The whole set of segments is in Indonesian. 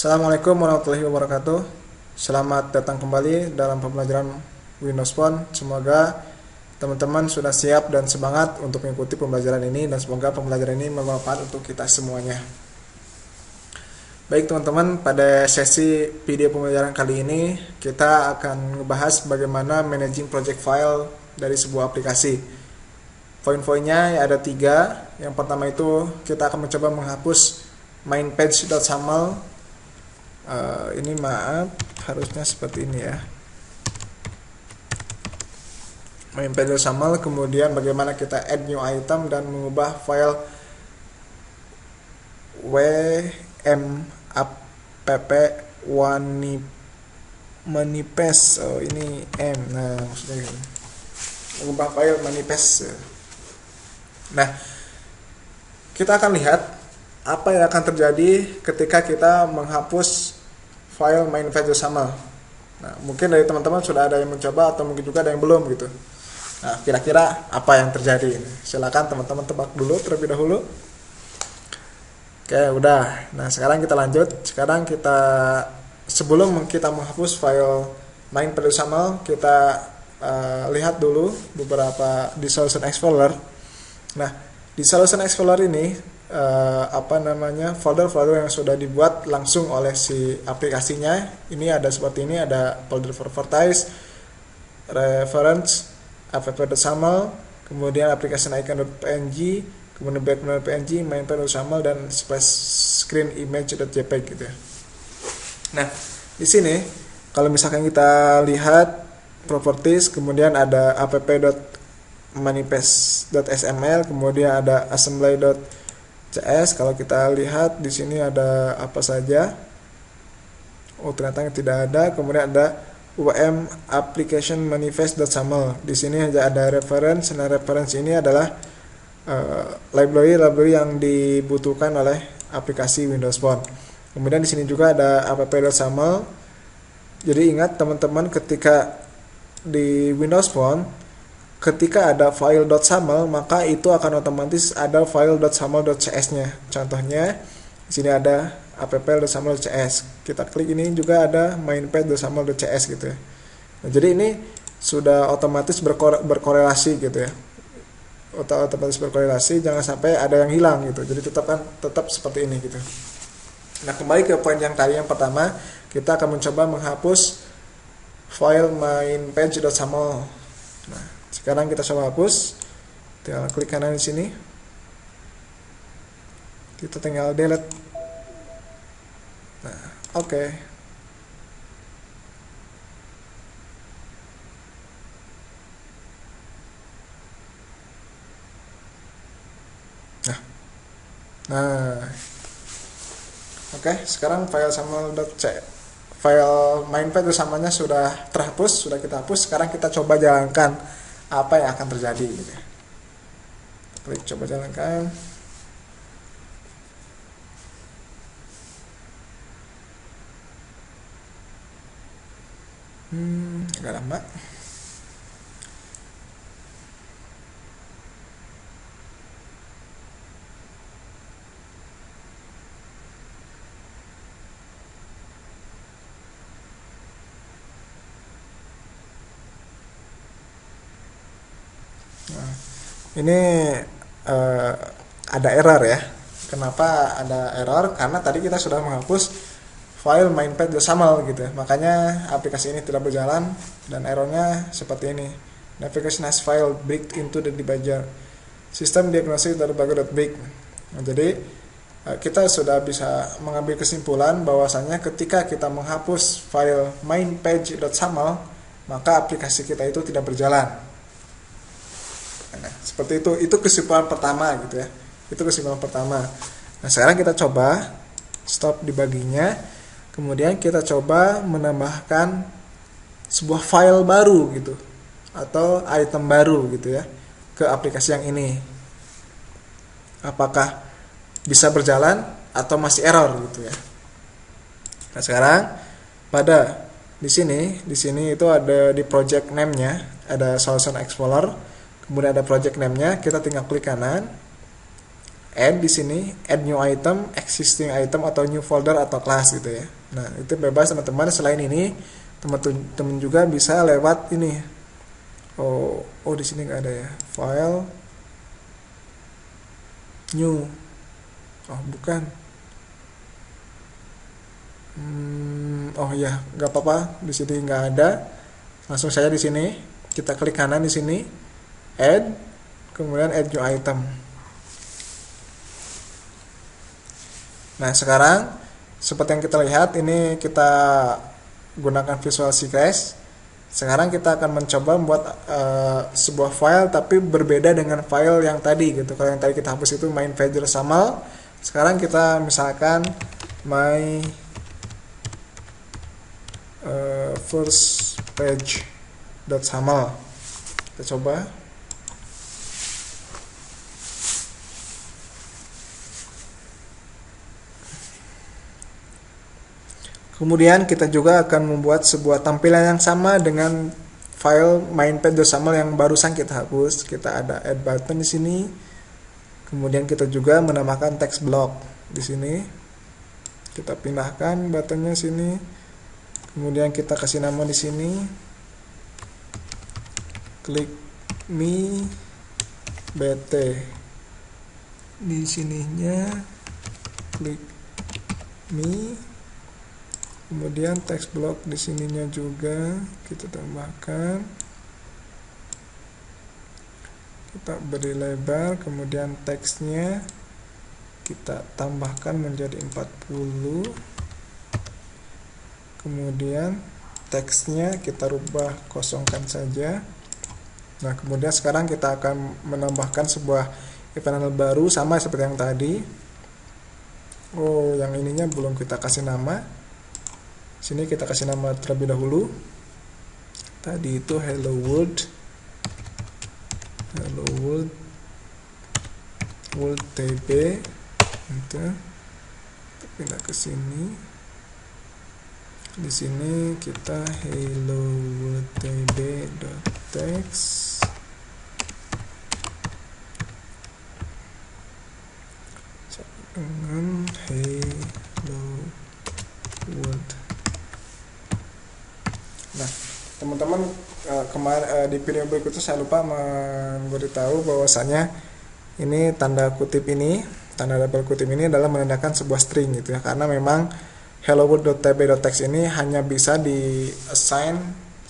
Assalamualaikum warahmatullahi wabarakatuh. Selamat datang kembali dalam pembelajaran Windows Phone. Semoga teman-teman sudah siap dan semangat untuk mengikuti pembelajaran ini, dan semoga pembelajaran ini bermanfaat untuk kita semuanya. Baik teman-teman, pada sesi video pembelajaran kali ini kita akan membahas bagaimana managing project file dari sebuah aplikasi. Poin-poinnya ada 3. Yang pertama itu kita akan mencoba menghapus main page.xaml. Ini maaf, harusnya seperti ini ya. Main page.xaml, kemudian bagaimana kita add new item dan mengubah file manifest. Ini m. Nah, maksudnya ini. Mengubah file manifest. Nah, kita akan lihat apa yang akan terjadi ketika kita menghapus file main.xaml. Nah, mungkin dari teman-teman sudah ada yang mencoba atau mungkin juga ada yang belum gitu. Nah, kira-kira apa yang terjadi? Silakan teman-teman tebak dulu terlebih dahulu. Oke, udah. Nah, sekarang kita lanjut. Sekarang sebelum kita menghapus file main.xaml, kita lihat dulu beberapa di Solution Explorer. Nah, di Solution Explorer ini folder-folder yang sudah dibuat langsung oleh si aplikasinya. Ini ada seperti ini, ada folder properties, reference, app.xaml, kemudian application icon.png, kemudian background.png, main.xaml, dan splash screen image.jpg gitu ya. Nah, di sini kalau misalkan kita lihat properties, kemudian ada app.manifest.xml, kemudian ada assembly.cs. Kalau kita lihat di sini ada apa saja? Oh, ternyata tidak ada. Kemudian ada UM application manifest.xaml. Di sini hanya ada reference. Nah, reference ini adalah library yang dibutuhkan oleh aplikasi Windows Phone. Kemudian di sini juga ada app.xaml. Jadi ingat teman-teman, ketika di Windows Phone, ketika ada file .xaml, maka itu akan otomatis ada file .xaml.cs-nya. Contohnya di sini ada app.xaml.cs. Kita klik ini juga ada main.xaml.cs gitu ya. Nah, jadi ini sudah otomatis berkorelasi gitu ya. Otomatis berkorelasi, jangan sampai ada yang hilang gitu. Jadi tetap seperti ini gitu. Nah, kembali ke poin yang tadi, yang pertama, kita akan mencoba menghapus file main.page.xaml. Nah, sekarang kita coba hapus. Tinggal klik kanan di sini. Kita tinggal delete. Nah, oke. Nah, oke. Sekarang file main.page.xaml-nya sudah terhapus, sudah kita hapus. Sekarang kita coba jalankan apa yang akan terjadi gitu. Klik coba jalankan. Agak lama. Nah, ini ada error ya. Kenapa ada error? Karena tadi kita sudah menghapus file main.xaml gitu ya. Makanya aplikasi ini tidak berjalan dan errornya seperti ini. Navigation has file break into the debugger. System diagnosis dari bug.break. Nah, jadi kita sudah bisa mengambil kesimpulan bahwasanya ketika kita menghapus file main.page.xaml, maka aplikasi kita itu tidak berjalan. Nah, seperti itu kesimpulan pertama gitu ya. Itu kesimpulan pertama. Nah, sekarang kita coba stop debuggingnya. Kemudian kita coba menambahkan sebuah file baru gitu, atau item baru gitu ya, ke aplikasi yang ini. Apakah bisa berjalan atau masih error gitu ya. Nah, sekarang di sini itu ada di project name-nya, ada Solution Explorer. Kemudian ada project name-nya, kita tinggal klik kanan. add di sini, add new item, existing item atau new folder atau class gitu ya. Nah, itu bebas teman-teman. Selain ini, teman-teman juga bisa lewat ini. Oh di sini nggak ada ya. File new. Oh, bukan. Oh ya, nggak apa-apa. Di sini nggak ada. Langsung saja di sini. Kita klik kanan di sini, add, kemudian add new item. Nah, sekarang seperti yang kita lihat, ini kita gunakan Visual C Crash. Sekarang kita akan mencoba membuat sebuah file tapi berbeda dengan file yang tadi gitu. Kalau yang tadi kita hapus itu main pager SAML. Sekarang kita misalkan my first page .saml. Kita coba. Kemudian kita juga akan membuat sebuah tampilan yang sama dengan file main.page.saml yang barusan kita hapus. Kita ada add button di sini. Kemudian kita juga menambahkan text block di sini. Kita pindahkan buttonnya sini. Kemudian kita kasih nama di sini. Klik me bt. Di sininya klik me. Kemudian text block di sininya juga kita tambahkan. Kita beri lebar, kemudian teksnya kita tambahkan menjadi 40. Kemudian teksnya kita rubah, kosongkan saja. Nah, kemudian sekarang kita akan menambahkan sebuah panel baru sama seperti yang tadi. Oh, yang ininya belum kita kasih nama. Sini kita kasih nama terlebih dahulu. Tadi itu hello world tb itu. Pindah ke sini. Di sini kita hello world tb.text. Dengan hello world. Nah, teman-teman, kemarin di video berikutnya saya lupa memberitahu bahwasanya ini tanda double kutip ini adalah menandakan sebuah string gitu ya, karena memang hello.world.tb.text ini hanya bisa di assign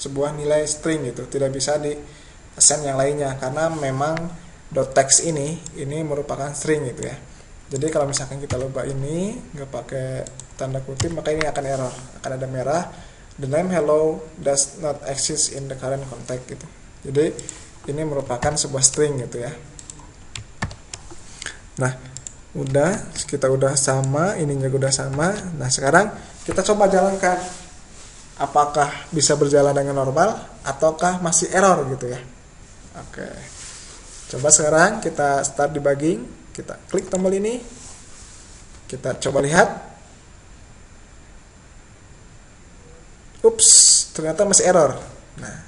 sebuah nilai string gitu, tidak bisa di assign yang lainnya karena memang .text ini merupakan string gitu ya. Jadi kalau misalkan kita lupa ini nggak pakai tanda kutip, maka ini akan error, akan ada merah. The name hello does not exist in the current context gitu. Jadi ini merupakan sebuah string gitu ya. Nah, kita udah sama, ininya udah sama. Nah, sekarang kita coba jalankan. Apakah bisa berjalan dengan normal ataukah masih error gitu ya. Oke. Coba sekarang kita start debugging, kita klik tombol ini. Kita coba lihat. Ups, ternyata masih error. Nah,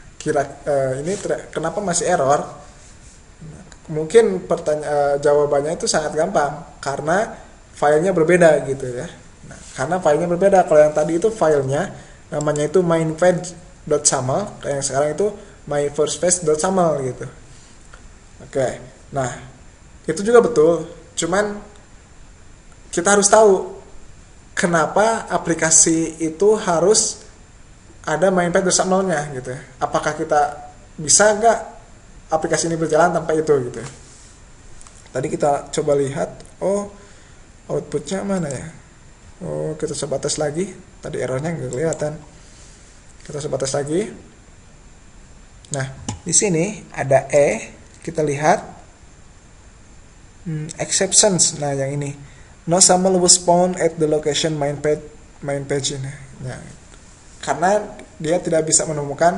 kenapa masih error? Mungkin jawabannya itu sangat gampang karena filenya berbeda gitu ya. Nah, karena filenya berbeda. Kalau yang tadi itu filenya namanya itu mainpage.saml, kayak yang sekarang itu myfirstpage.saml gitu. Oke. Nah, itu juga betul. Cuman kita harus tahu kenapa aplikasi itu harus ada mainpage.saml-nya gitu ya. Apakah kita bisa nggak aplikasi ini berjalan tanpa itu gitu ya. Tadi kita coba lihat, outputnya mana ya. Kita coba tes lagi. Tadi errornya nggak kelihatan. Kita coba tes lagi. Nah, di sini ada kita lihat exceptions. Nah, yang ini no SAML was found at the location main page ini. Nah, karena dia tidak bisa menemukan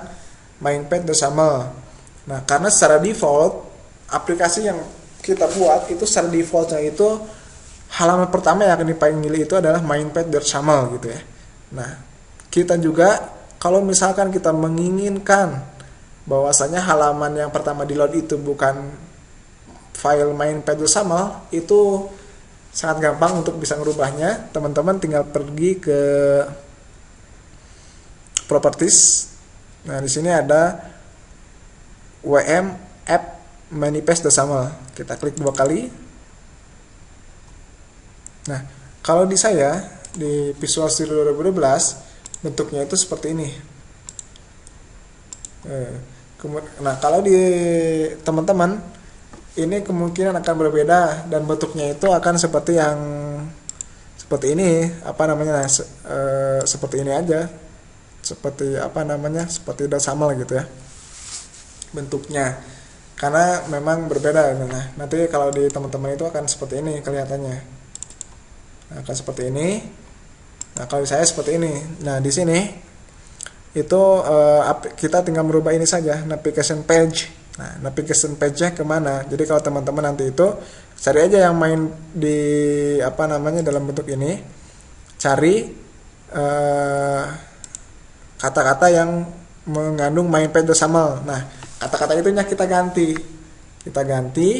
mainpage.saml. Nah, karena secara default aplikasi yang kita buat itu secara defaultnya itu halaman pertama yang akan dipanggil itu adalah mainpage.saml gitu ya. Nah, kita juga kalau misalkan kita menginginkan bahwasanya halaman yang pertama di load itu bukan file main.xaml itu sangat gampang untuk bisa ngerubahnya. Teman-teman tinggal pergi ke properties. Nah, di sini ada WM app manifest.xaml. Kita klik 2 kali. Nah, kalau di saya di Visual Studio 2012 bentuknya itu seperti ini. Nah, kalau di teman-teman ini kemungkinan akan berbeda dan bentuknya itu akan seperti yang seperti ini, seperti ini aja, seperti seperti .xaml gitu ya bentuknya, karena memang berbeda. Nah, nanti kalau di teman-teman itu akan seperti ini kelihatannya, akan seperti ini. Nah, kalau saya seperti ini. Nah, di sini itu kita tinggal merubah ini saja, navigation page. Nah, navigation page-nya kemana? Jadi kalau teman-teman nanti itu cari aja yang main di dalam bentuk ini, cari kata-kata yang mengandung main.xaml. Nah, kata-kata itunya kita ganti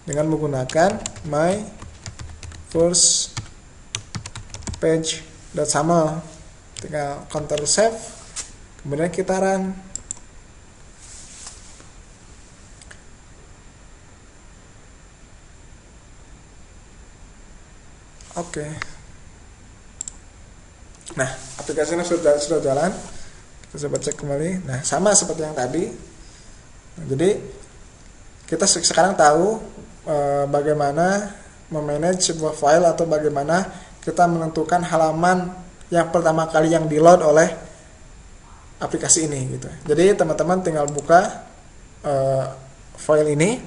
dengan menggunakan my first page.xaml. Tinggal Ctrl save, kemudian kita run. Oke. Nah, aplikasinya sudah jalan. Kita coba cek kembali. Nah, sama seperti yang tadi. Nah, jadi kita sekarang tahu bagaimana memanage sebuah file atau bagaimana kita menentukan halaman yang pertama kali yang di-load oleh aplikasi ini gitu. Jadi teman-teman tinggal buka file ini,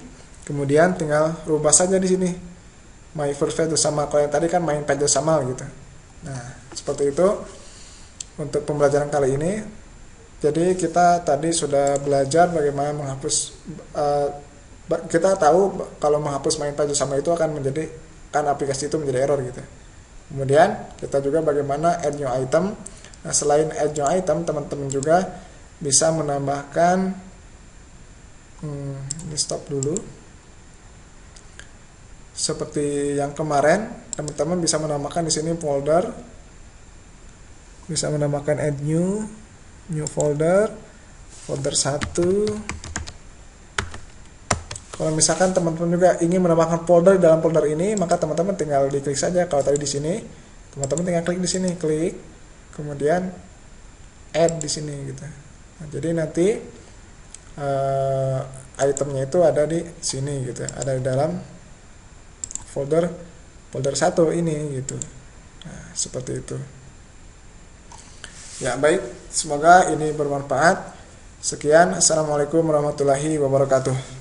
kemudian tinggal rubah saja di sini my first page.xaml. Kalau yang tadi kan main page.xaml gitu. Nah, seperti itu untuk pembelajaran kali ini. Jadi kita tadi sudah belajar bagaimana menghapus. Kita tahu kalau menghapus main page.xaml itu akan kan aplikasi itu menjadi error gitu. Kemudian kita juga bagaimana add new item. Nah, selain add new item, teman-teman juga bisa menambahkan ini stop dulu. Seperti yang kemarin, teman-teman bisa menambahkan di sini folder. Bisa menambahkan add new folder 1. Kalau misalkan teman-teman juga ingin menambahkan folder dalam folder ini, maka teman-teman tinggal diklik saja. Kalau tadi di sini, teman-teman tinggal klik di sini, klik, kemudian add di sini gitu. Nah, jadi nanti itemnya itu ada di sini gitu, ada di dalam folder 1 ini gitu. Nah, seperti itu. Ya, baik, semoga ini bermanfaat. Sekian, assalamualaikum warahmatullahi wabarakatuh.